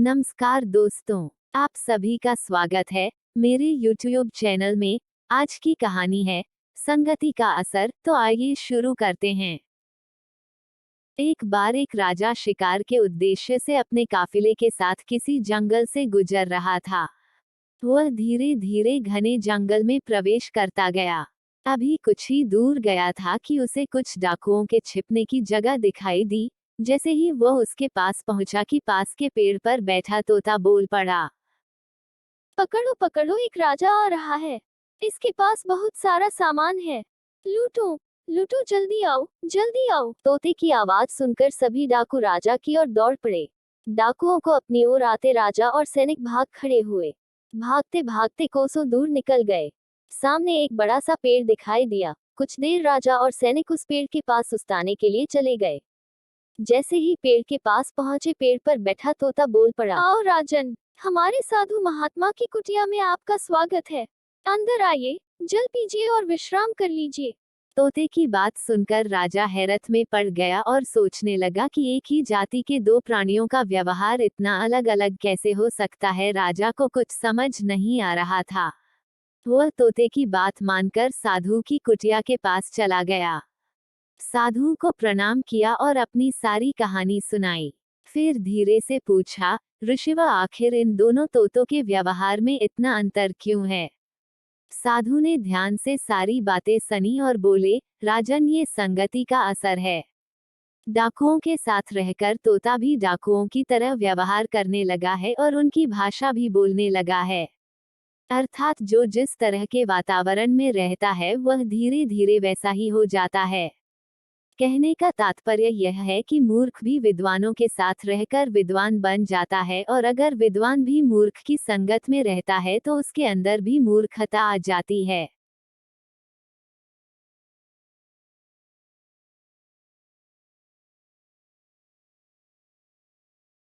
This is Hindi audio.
नमस्कार दोस्तों, आप सभी का स्वागत है मेरे YouTube चैनल में। आज की कहानी है संगति का असर। तो आइए शुरू करते हैं। एक बार एक राजा शिकार के उद्देश्य से अपने काफिले के साथ किसी जंगल से गुजर रहा था। वह धीरे धीरे घने जंगल में प्रवेश करता गया। अभी कुछ ही दूर गया था कि उसे कुछ डाकुओं के छिपने की जगह दिखाई दी। जैसे ही वह उसके पास पहुंचा कि पास के पेड़ पर बैठा तोता बोल पड़ा, पकड़ो पकड़ो, एक राजा आ रहा है। इसके पास बहुत सारा सामान है। लूटो लूटो, जल्दी आओ जल्दी आओ। तोते की आवाज सुनकर सभी डाकू राजा की ओर दौड़ पड़े। डाकुओं को अपनी ओर आते राजा और सैनिक भाग खड़े हुए। भागते भागते कोसों दूर निकल गए। सामने एक बड़ा सा पेड़ दिखाई दिया। कुछ देर राजा और सैनिक उस पेड़ के पास उस्ताने के लिए चले गए। जैसे ही पेड़ के पास पहुंचे, पेड़ पर बैठा तोता बोल पड़ा, आओ राजन, हमारे साधु महात्मा की कुटिया में आपका स्वागत है। अंदर आइए, जल पीजिए और विश्राम कर लीजिए। तोते की बात सुनकर राजा हैरत में पड़ गया और सोचने लगा कि एक ही जाति के दो प्राणियों का व्यवहार इतना अलग अलग कैसे हो सकता है। राजा को कुछ समझ नहीं आ रहा था। वह तोते की बात मानकर साधु की कुटिया के पास चला गया। साधु को प्रणाम किया और अपनी सारी कहानी सुनाई। फिर धीरे से पूछा, ऋषिव, आखिर इन दोनों तोतों के व्यवहार में इतना अंतर क्यों है? साधु ने ध्यान से सारी बातें सुनी और बोले, राजन, ये संगति का असर है। डाकुओं के साथ रहकर तोता भी डाकुओं की तरह व्यवहार करने लगा है और उनकी भाषा भी बोलने लगा है। अर्थात जो जिस तरह के वातावरण में रहता है वह धीरे धीरे वैसा ही हो जाता है। कहने का तात्पर्य यह है कि मूर्ख भी विद्वानों के साथ रहकर विद्वान बन जाता है, और अगर विद्वान भी मूर्ख की संगत में रहता है तो उसके अंदर भी मूर्खता आ जाती है।